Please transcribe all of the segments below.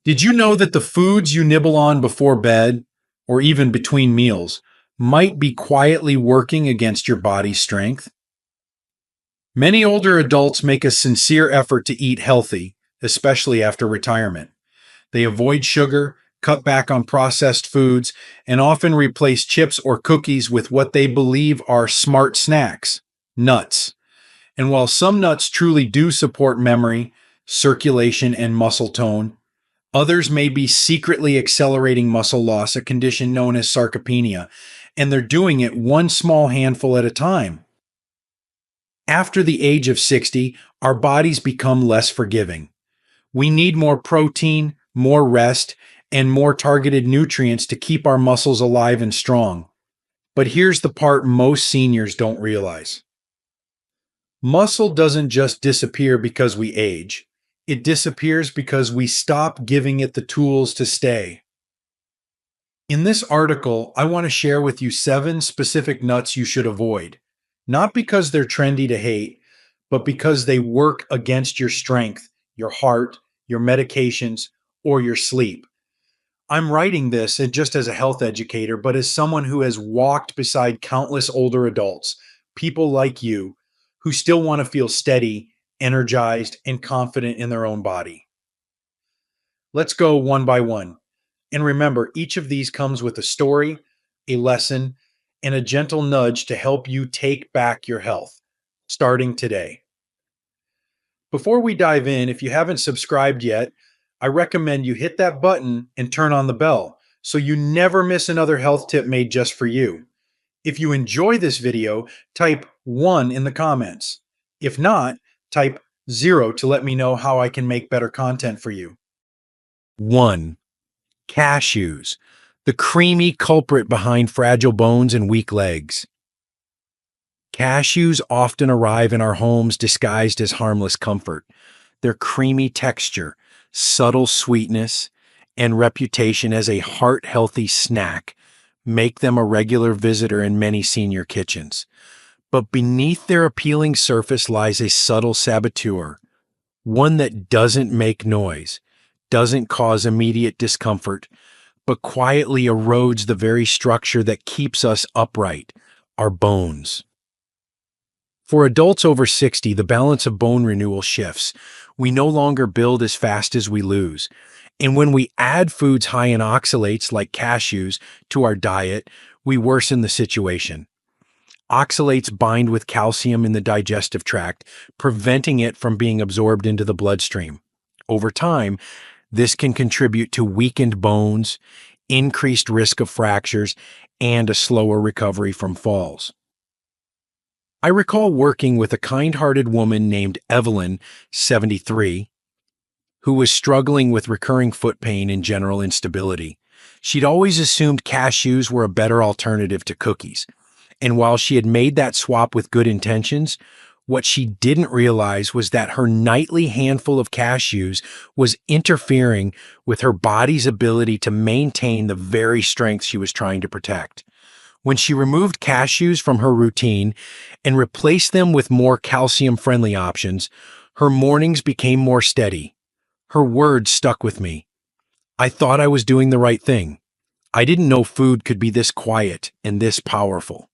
Did you know that the foods you nibble on before bed or even between meals might be quietly working against your body's strength? Many older adults make a sincere effort to eat healthy, especially after retirement. They avoid sugar, cut back on processed foods, and often replace chips or cookies with what they believe are smart snacks, nuts. And while some nuts truly do support memory, circulation, and muscle tone, others may be secretly accelerating muscle loss, a condition known as sarcopenia, and they're doing it one small handful at a time. After the age of 60, our bodies become less forgiving. We need more protein, more rest, and more targeted nutrients to keep our muscles alive and strong. But here's the part most seniors don't realize. Muscle doesn't just disappear because we age. It disappears because we stop giving it the tools to stay. In this article, I want to share with you 7 specific nuts you should avoid, not because they're trendy to hate, but because they work against your strength, your heart, your medications, or your sleep. I'm writing this just as a health educator, but as someone who has walked beside countless older adults, people like you, who still want to feel steady, energized, and confident in their own body. Let's go one by one. And remember, each of these comes with a story, a lesson, and a gentle nudge to help you take back your health, starting today. Before we dive in, if you haven't subscribed yet, I recommend you hit that button and turn on the bell so you never miss another health tip made just for you. If you enjoy this video, type 1 in the comments. If not, type 0 to let me know how I can make better content for you. 1. Cashews, the creamy culprit behind fragile bones and weak legs. Cashews often arrive in our homes disguised as harmless comfort. Their creamy texture, subtle sweetness, and reputation as a heart-healthy snack make them a regular visitor in many senior kitchens. But beneath their appealing surface lies a subtle saboteur, one that doesn't make noise, doesn't cause immediate discomfort, but quietly erodes the very structure that keeps us upright, our bones. For adults over 60, the balance of bone renewal shifts. We no longer build as fast as we lose. And when we add foods high in oxalates like cashews to our diet, we worsen the situation. Oxalates bind with calcium in the digestive tract, preventing it from being absorbed into the bloodstream. Over time, this can contribute to weakened bones, increased risk of fractures, and a slower recovery from falls. I recall working with a kind-hearted woman named Evelyn, 73, who was struggling with recurring foot pain and general instability. She'd always assumed cashews were a better alternative to cookies. And while she had made that swap with good intentions, what she didn't realize was that her nightly handful of cashews was interfering with her body's ability to maintain the very strength she was trying to protect. When she removed cashews from her routine and replaced them with more calcium-friendly options, her mornings became more steady. Her words stuck with me. I thought I was doing the right thing. I didn't know food could be this quiet and this powerful.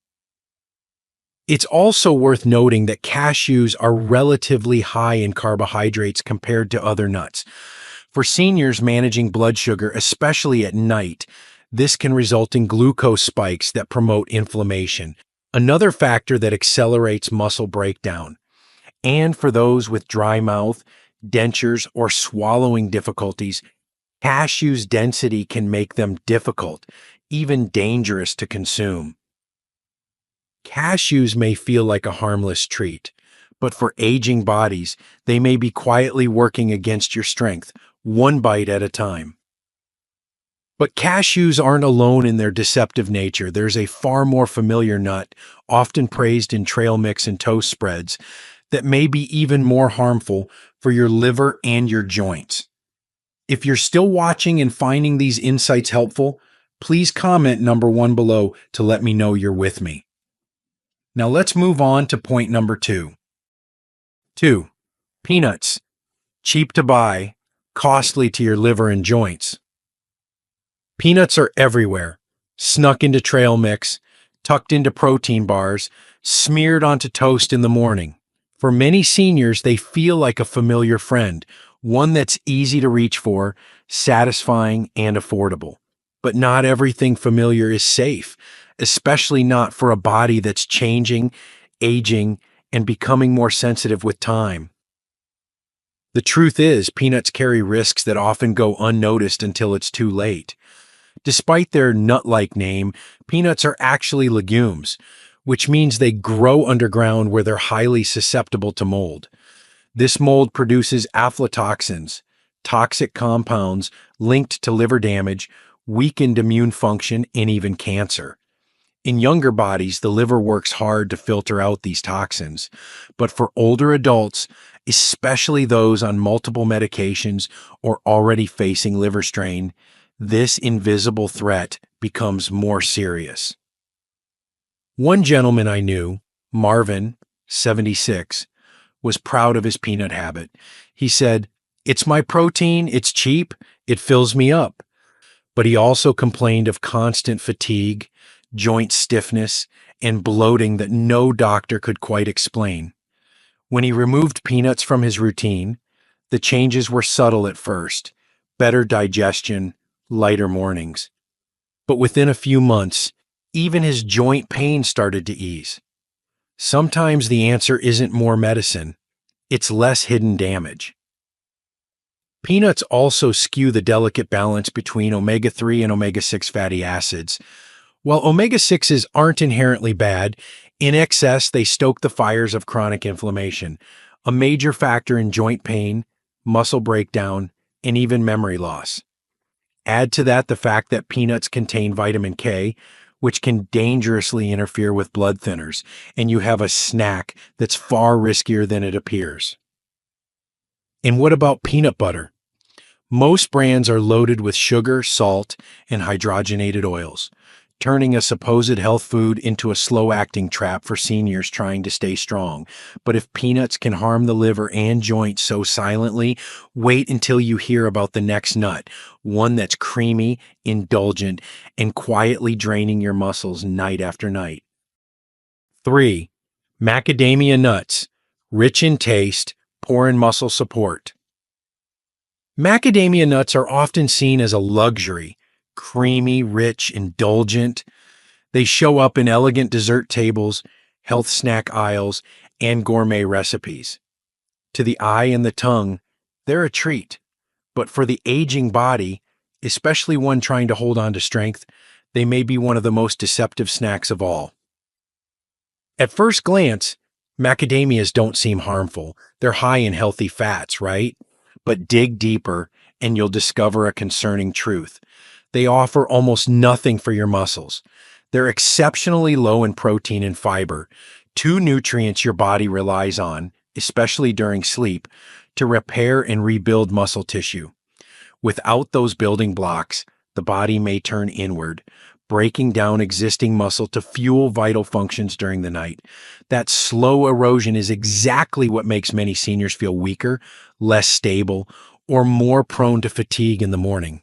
It's also worth noting that cashews are relatively high in carbohydrates compared to other nuts. For seniors managing blood sugar, especially at night, this can result in glucose spikes that promote inflammation, another factor that accelerates muscle breakdown. And for those with dry mouth, dentures, or swallowing difficulties, cashews' density can make them difficult, even dangerous to consume. Cashews may feel like a harmless treat, but for aging bodies, they may be quietly working against your strength, one bite at a time. But cashews aren't alone in their deceptive nature. There's a far more familiar nut, often praised in trail mix and toast spreads, that may be even more harmful for your liver and your joints. If you're still watching and finding these insights helpful, please comment number 1 below to let me know you're with me. Now let's move on to point number 2. 2. Peanuts. Cheap to buy, costly to your liver and joints. Peanuts are everywhere, snuck into trail mix, tucked into protein bars, smeared onto toast in the morning. For many seniors, they feel like a familiar friend, one that's easy to reach for, satisfying, and affordable. But not everything familiar is safe, especially not for a body that's changing, aging, and becoming more sensitive with time. The truth is, peanuts carry risks that often go unnoticed until it's too late. Despite their nut-like name, peanuts are actually legumes, which means they grow underground where they're highly susceptible to mold. This mold produces aflatoxins, toxic compounds linked to liver damage, weakened immune function, and even cancer. In younger bodies, the liver works hard to filter out these toxins, but for older adults, especially those on multiple medications or already facing liver strain, this invisible threat becomes more serious. One gentleman I knew, Marvin, 76, was proud of his peanut habit. He said, "It's my protein, it's cheap, it fills me up." But he also complained of constant fatigue, joint stiffness, and bloating that no doctor could quite explain. When he removed peanuts from his routine, the changes were subtle at first: better digestion, lighter mornings. But within a few months, even his joint pain started to ease. Sometimes the answer isn't more medicine, it's less hidden damage. Peanuts also skew the delicate balance between omega-3 and omega-6 fatty acids. While omega-6s aren't inherently bad, in excess they stoke the fires of chronic inflammation, a major factor in joint pain, muscle breakdown, and even memory loss. Add to that the fact that peanuts contain vitamin K, which can dangerously interfere with blood thinners, and you have a snack that's far riskier than it appears. And what about peanut butter? Most brands are loaded with sugar, salt, and hydrogenated oils, turning a supposed health food into a slow-acting trap for seniors trying to stay strong. But if peanuts can harm the liver and joints so silently, wait until you hear about the next nut, one that's creamy, indulgent, and quietly draining your muscles night after night. 3. Macadamia nuts, rich in taste, poor in muscle support. Macadamia nuts are often seen as a luxury, creamy, rich, indulgent. They show up in elegant dessert tables, health snack aisles, and gourmet recipes. To the eye and the tongue, they're a treat. But for the aging body, especially one trying to hold on to strength, they may be one of the most deceptive snacks of all. At first glance, macadamias don't seem harmful. They're high in healthy fats, right? But dig deeper and you'll discover a concerning truth. They offer almost nothing for your muscles. They're exceptionally low in protein and fiber, two nutrients your body relies on, especially during sleep, to repair and rebuild muscle tissue. Without those building blocks, the body may turn inward, breaking down existing muscle to fuel vital functions during the night. That slow erosion is exactly what makes many seniors feel weaker, less stable, or more prone to fatigue in the morning.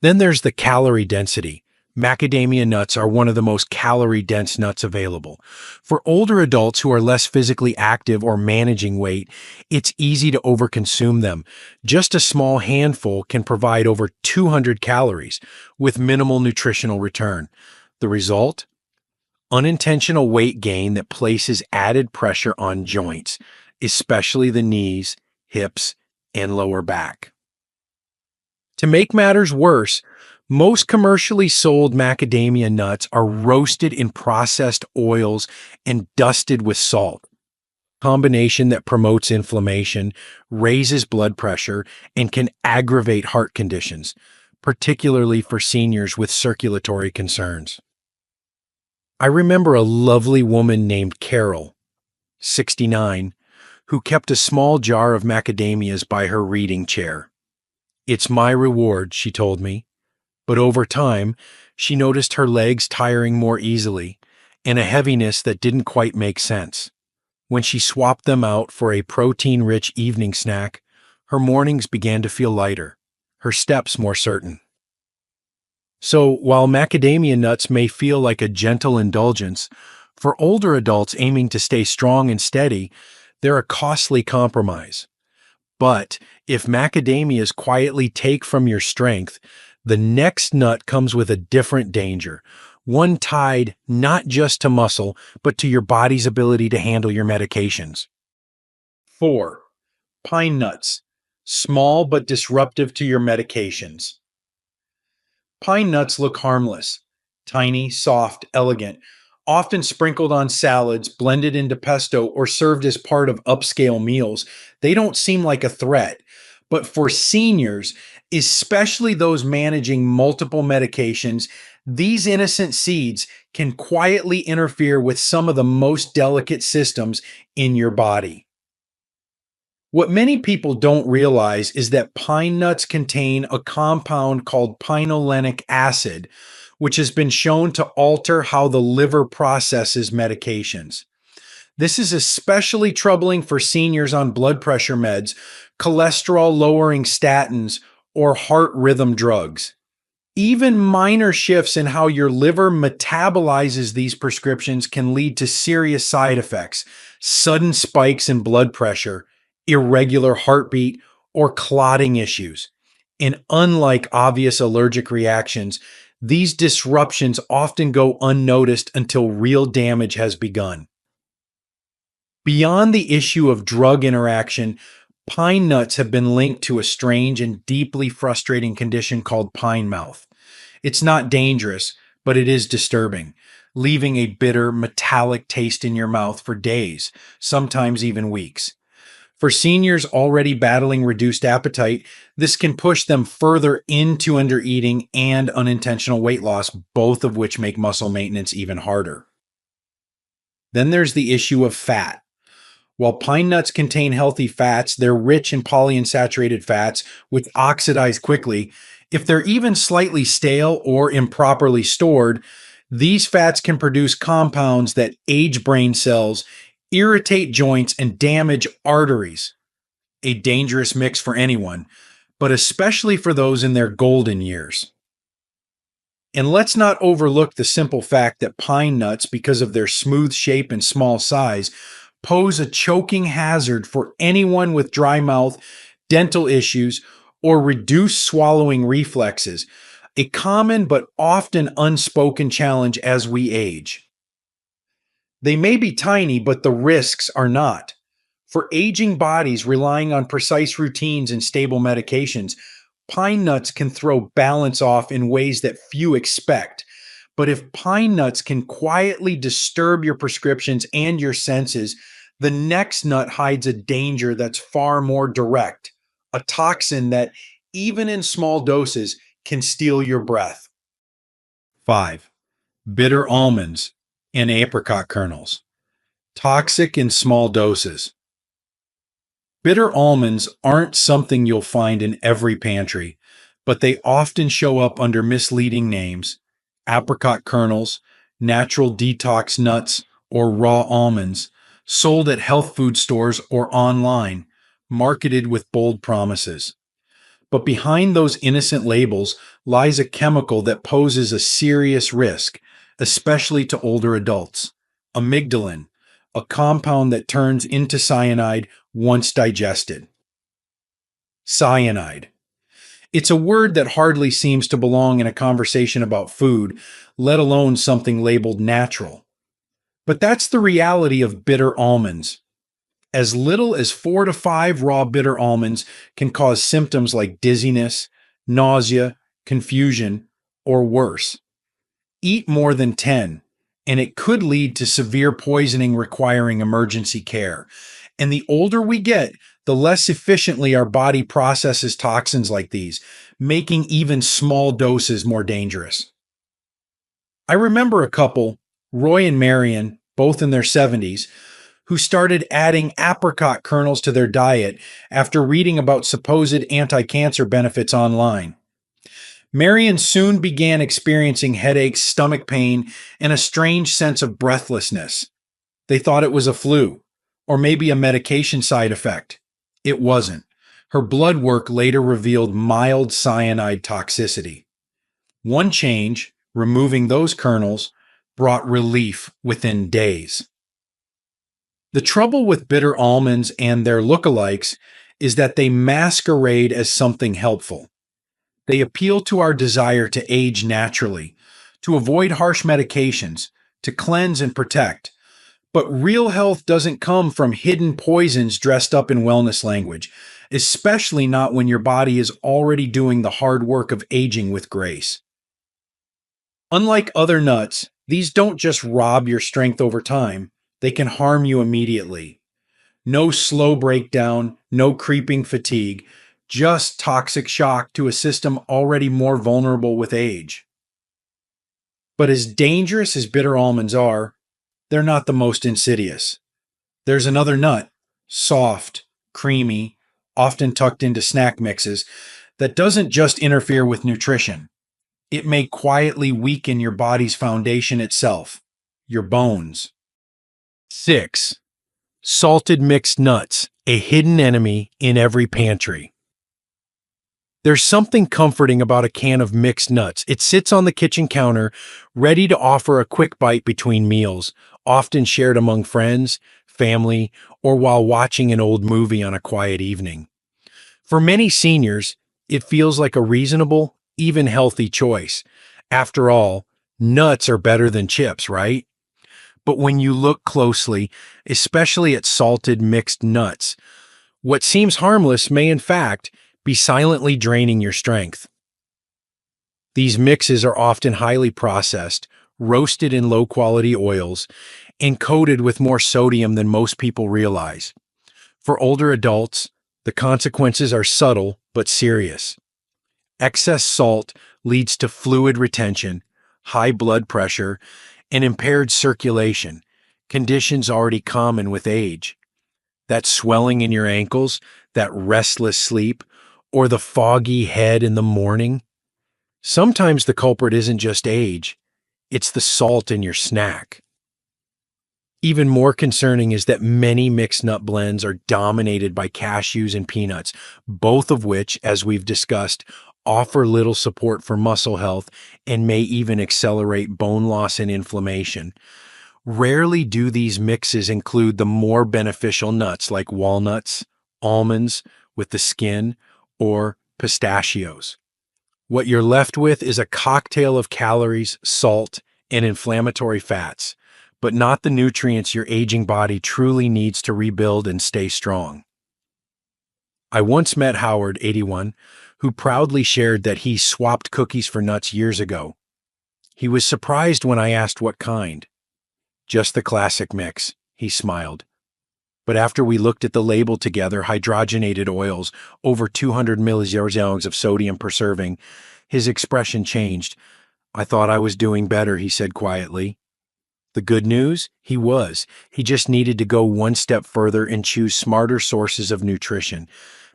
Then there's the calorie density. Macadamia nuts are one of the most calorie-dense nuts available. For older adults who are less physically active or managing weight, it's easy to overconsume them. Just a small handful can provide over 200 calories with minimal nutritional return. The result? Unintentional weight gain that places added pressure on joints, especially the knees, hips, and lower back. To make matters worse, most commercially sold macadamia nuts are roasted in processed oils and dusted with salt, a combination that promotes inflammation, raises blood pressure, and can aggravate heart conditions, particularly for seniors with circulatory concerns. I remember a lovely woman named Carol, 69, who kept a small jar of macadamias by her reading chair. "It's my reward," she told me. But over time, she noticed her legs tiring more easily and a heaviness that didn't quite make sense. When she swapped them out for a protein-rich evening snack, Her mornings began to feel lighter, her steps more certain. So, while macadamia nuts may feel like a gentle indulgence, for older adults aiming to stay strong and steady, they're a costly compromise. But if macadamias quietly take from your strength, the next nut comes with a different danger, one tied not just to muscle, but to your body's ability to handle your medications. 4. Pine nuts, small but disruptive to your medications. Pine nuts look harmless, tiny, soft, elegant, often sprinkled on salads, blended into pesto, or served as part of upscale meals. They don't seem like a threat. But for seniors, especially those managing multiple medications, these innocent seeds can quietly interfere with some of the most delicate systems in your body. What many people don't realize is that pine nuts contain a compound called pinolenic acid, which has been shown to alter how the liver processes medications. This is especially troubling for seniors on blood pressure meds, cholesterol lowering statins, or heart rhythm drugs. Even minor shifts in how your liver metabolizes these prescriptions can lead to serious side effects, sudden spikes in blood pressure, irregular heartbeat, or clotting issues. And unlike obvious allergic reactions, these disruptions often go unnoticed until real damage has begun. Beyond the issue of drug interaction, pine nuts have been linked to a strange and deeply frustrating condition called pine mouth. It's not dangerous, but it is disturbing, leaving a bitter, metallic taste in your mouth for days, sometimes even weeks. For seniors already battling reduced appetite, this can push them further into undereating and unintentional weight loss, both of which make muscle maintenance even harder. Then there's the issue of fat. While pine nuts contain healthy fats, they're rich in polyunsaturated fats, which oxidize quickly. If they're even slightly stale or improperly stored, these fats can produce compounds that age brain cells, irritate joints, and damage arteries. A dangerous mix for anyone, but especially for those in their golden years. And let's not overlook the simple fact that pine nuts, because of their smooth shape and small size, pose a choking hazard for anyone with dry mouth, dental issues, or reduced swallowing reflexes, a common but often unspoken challenge as we age. They may be tiny, but the risks are not. For aging bodies relying on precise routines and stable medications, pine nuts can throw balance off in ways that few expect. But if pine nuts can quietly disturb your prescriptions and your senses, the next nut hides a danger that's far more direct, a toxin that, even in small doses, can steal your breath. 5. Bitter almonds and apricot kernels. Toxic in small doses. Bitter almonds aren't something you'll find in every pantry, but they often show up under misleading names: apricot kernels, natural detox nuts, or raw almonds, sold at health food stores or online, marketed with bold promises. But behind those innocent labels lies a chemical that poses a serious risk, especially to older adults: amygdalin, a compound that turns into cyanide once digested. Cyanide. It's a word that hardly seems to belong in a conversation about food, let alone something labeled natural. But that's the reality of bitter almonds. As little as 4 to 5 raw bitter almonds can cause symptoms like dizziness, nausea, confusion, or worse. Eat more than 10, and it could lead to severe poisoning requiring emergency care. And the older we get, the less efficiently our body processes toxins like these, making even small doses more dangerous. I remember a couple, Roy and Marion, both in their 70s, who started adding apricot kernels to their diet after reading about supposed anti-cancer benefits online. Marion soon began experiencing headaches, stomach pain, and a strange sense of breathlessness. They thought it was a flu, or maybe a medication side effect. It wasn't. Her blood work later revealed mild cyanide toxicity. One change, removing those kernels, brought relief within days. The trouble with bitter almonds and their lookalikes is that they masquerade as something helpful. They appeal to our desire to age naturally, to avoid harsh medications, to cleanse and protect. But real health doesn't come from hidden poisons dressed up in wellness language, especially not when your body is already doing the hard work of aging with grace. Unlike other nuts, these don't just rob your strength over time, they can harm you immediately. No slow breakdown, no creeping fatigue, just toxic shock to a system already more vulnerable with age. But as dangerous as bitter almonds are, they're not the most insidious. There's another nut, soft, creamy, often tucked into snack mixes, that doesn't just interfere with nutrition. It may quietly weaken your body's foundation itself, your bones. 6. Salted mixed nuts, a hidden enemy in every pantry. There's something comforting about a can of mixed nuts. It sits on the kitchen counter, ready to offer a quick bite between meals, often shared among friends, family, or while watching an old movie on a quiet evening. For many seniors, it feels like a reasonable, even healthy choice. After all, nuts are better than chips, right? But when you look closely, especially at salted mixed nuts, what seems harmless may in fact be silently draining your strength. These mixes are often highly processed, roasted in low-quality oils, and coated with more sodium than most people realize. For older adults, the consequences are subtle but serious. Excess salt leads to fluid retention, high blood pressure, and impaired circulation, conditions already common with age. That swelling in your ankles, that restless sleep, or the foggy head in the morning. Sometimes the culprit isn't just age, it's the salt in your snack. Even more concerning is that many mixed nut blends are dominated by cashews and peanuts, both of which, as we've discussed, offer little support for muscle health and may even accelerate bone loss and inflammation. Rarely do these mixes include the more beneficial nuts like walnuts, almonds with the skin, or pistachios. What you're left with is a cocktail of calories, salt, and inflammatory fats, but not the nutrients your aging body truly needs to rebuild and stay strong. I once met Howard, 81, who proudly shared that he swapped cookies for nuts years ago. He was surprised when I asked what kind. Just the classic mix, he smiled. But after we looked at the label together, hydrogenated oils, over 200 milligrams of sodium per serving, his expression changed. I thought I was doing better, he said quietly. The good news? He was. He just needed to go one step further and choose smarter sources of nutrition,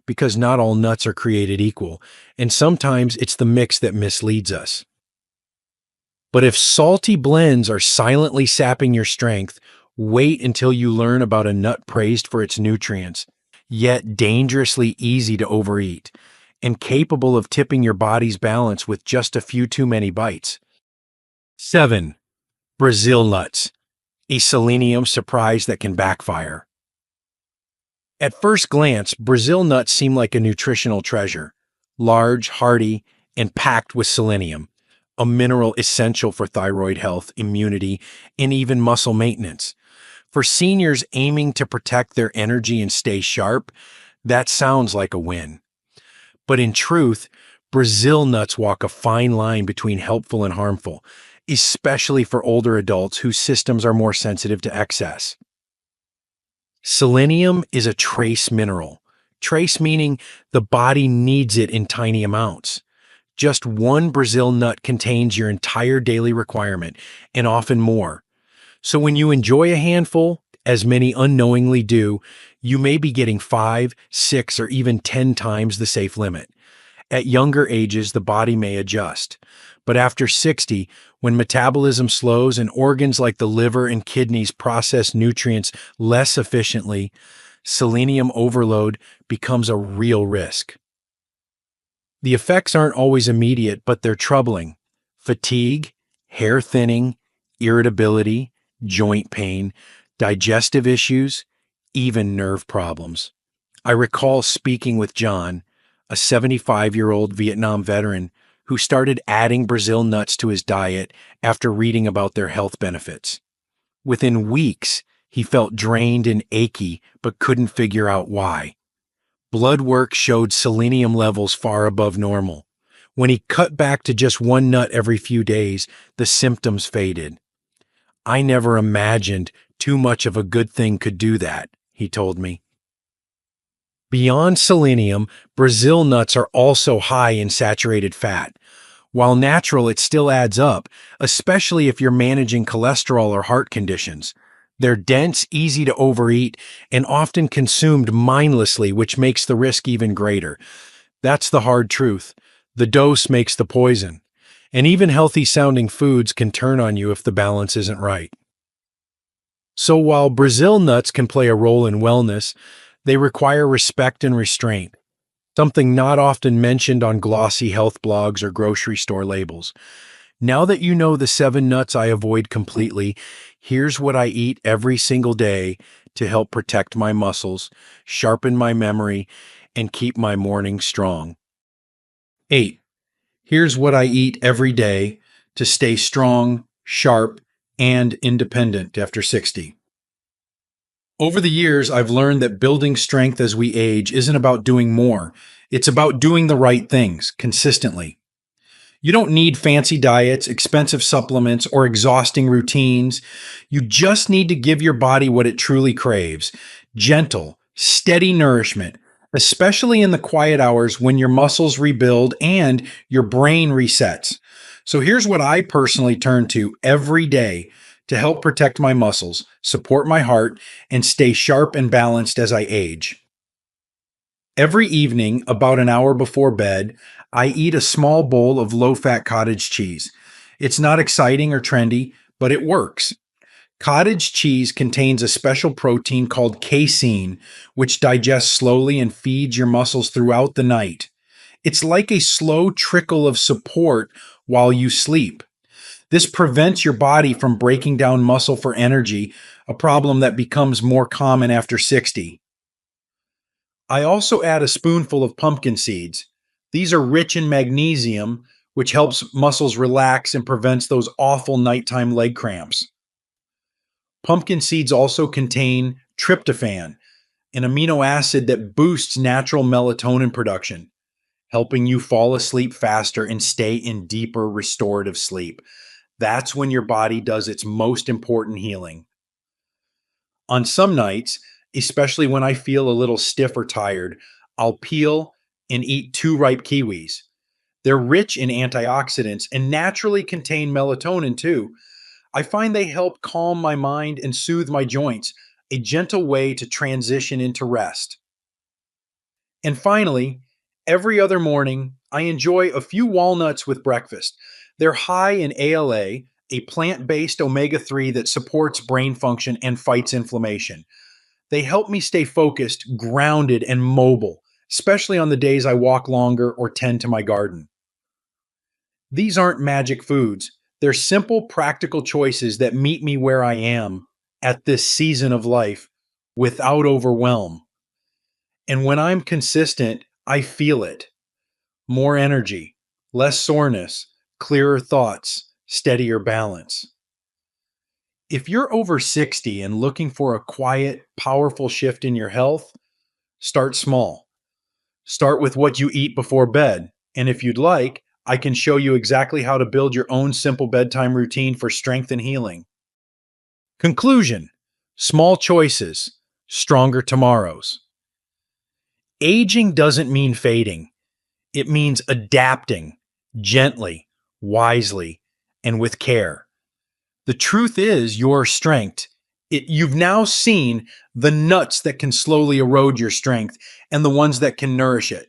because not all nuts are created equal, and sometimes it's the mix that misleads us. But if salty blends are silently sapping your strength, wait until you learn about a nut praised for its nutrients, yet dangerously easy to overeat, and capable of tipping your body's balance with just a few too many bites. 7. Brazil nuts, a selenium surprise that can backfire. At first glance, Brazil nuts seem like a nutritional treasure, large, hearty, and packed with selenium, a mineral essential for thyroid health, immunity, and even muscle maintenance. For seniors aiming to protect their energy and stay sharp, that sounds like a win. But in truth, Brazil nuts walk a fine line between helpful and harmful, especially for older adults whose systems are more sensitive to excess. Selenium is a trace mineral. Trace meaning the body needs it in tiny amounts. Just one Brazil nut contains your entire daily requirement, and often more. So when you enjoy a handful, as many unknowingly do, you may be getting 5, 6, or even 10 times the safe limit. At younger ages, the body may adjust. But after 60, when metabolism slows and organs like the liver and kidneys process nutrients less efficiently, selenium overload becomes a real risk. The effects aren't always immediate, but they're troubling. Fatigue, hair thinning, irritability, joint pain, digestive issues, even nerve problems. I recall speaking with John, a 75-year-old Vietnam veteran who started adding Brazil nuts to his diet after reading about their health benefits. Within weeks, he felt drained and achy but couldn't figure out why. Blood work showed selenium levels far above normal. When he cut back to just one nut every few days, the symptoms faded. I never imagined too much of a good thing could do that, he told me. Beyond selenium, Brazil nuts are also high in saturated fat. While natural, it still adds up, especially if you're managing cholesterol or heart conditions. They're dense, easy to overeat, and often consumed mindlessly, which makes the risk even greater. That's the hard truth. The dose makes the poison. And even healthy-sounding foods can turn on you if the balance isn't right. So while Brazil nuts can play a role in wellness, they require respect and restraint, something not often mentioned on glossy health blogs or grocery store labels. Now that you know the 7 nuts I avoid completely, here's what I eat every single day to help protect my muscles, sharpen my memory, and keep my morning strong. 8. Here's what I eat every day to stay strong, sharp, and independent after 60. Over the years, I've learned that building strength as we age isn't about doing more. It's about doing the right things consistently. You don't need fancy diets, expensive supplements, or exhausting routines. You just need to give your body what it truly craves: gentle, steady nourishment, especially in the quiet hours when your muscles rebuild and your brain resets. So here's what I personally turn to every day to help protect my muscles, support my heart, and stay sharp and balanced as I age. Every evening, about an hour before bed, I eat a small bowl of low-fat cottage cheese. It's not exciting or trendy, but it works. Cottage cheese contains a special protein called casein, which digests slowly and feeds your muscles throughout the night. It's like a slow trickle of support while you sleep. This prevents your body from breaking down muscle for energy, a problem that becomes more common after 60. I also add a spoonful of pumpkin seeds. These are rich in magnesium, which helps muscles relax and prevents those awful nighttime leg cramps. Pumpkin seeds also contain tryptophan, an amino acid that boosts natural melatonin production, helping you fall asleep faster and stay in deeper restorative sleep. That's when your body does its most important healing. On some nights, especially when I feel a little stiff or tired, I'll peel and eat 2 ripe kiwis. They're rich in antioxidants and naturally contain melatonin too. I find they help calm my mind and soothe my joints, a gentle way to transition into rest. And finally, every other morning, I enjoy a few walnuts with breakfast. They're high in ALA, a plant-based omega-3 that supports brain function and fights inflammation. They help me stay focused, grounded, and mobile, especially on the days I walk longer or tend to my garden. These aren't magic foods. They're simple, practical choices that meet me where I am at this season of life without overwhelm. And when I'm consistent, I feel it. More energy, less soreness, clearer thoughts, steadier balance. If you're over 60 and looking for a quiet, powerful shift in your health, start small. Start with what you eat before bed. And if you'd like, I can show you exactly how to build your own simple bedtime routine for strength and healing. Conclusion: small choices, stronger tomorrows. Aging doesn't mean fading. It means adapting gently, wisely, and with care. The truth is your strength. You've now seen the nuts that can slowly erode your strength and the ones that can nourish it.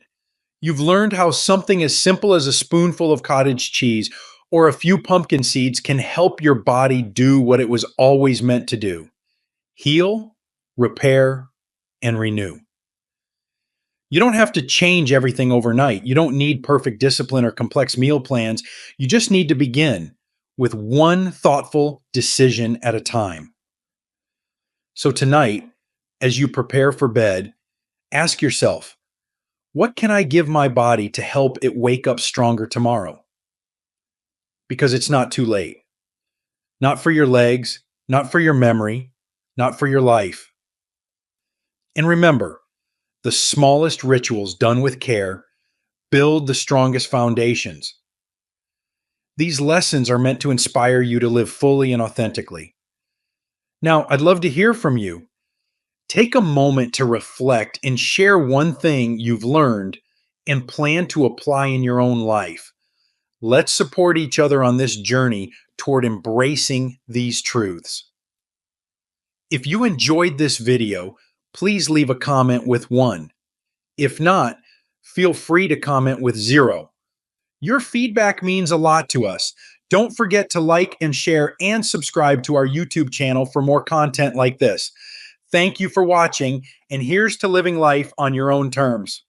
You've learned how something as simple as a spoonful of cottage cheese or a few pumpkin seeds can help your body do what it was always meant to do: heal, repair, and renew. You don't have to change everything overnight. You don't need perfect discipline or complex meal plans. You just need to begin with one thoughtful decision at a time. So tonight, as you prepare for bed, ask yourself, what can I give my body to help it wake up stronger tomorrow? Because it's not too late. Not for your legs, not for your memory, not for your life. And remember, the smallest rituals done with care build the strongest foundations. These lessons are meant to inspire you to live fully and authentically. Now, I'd love to hear from you. Take a moment to reflect and share one thing you've learned and plan to apply in your own life. Let's support each other on this journey toward embracing these truths. If you enjoyed this video, please leave a comment with 1. If not, feel free to comment with 0. Your feedback means a lot to us. Don't forget to like and share and subscribe to our YouTube channel for more content like this. Thank you for watching, and here's to living life on your own terms.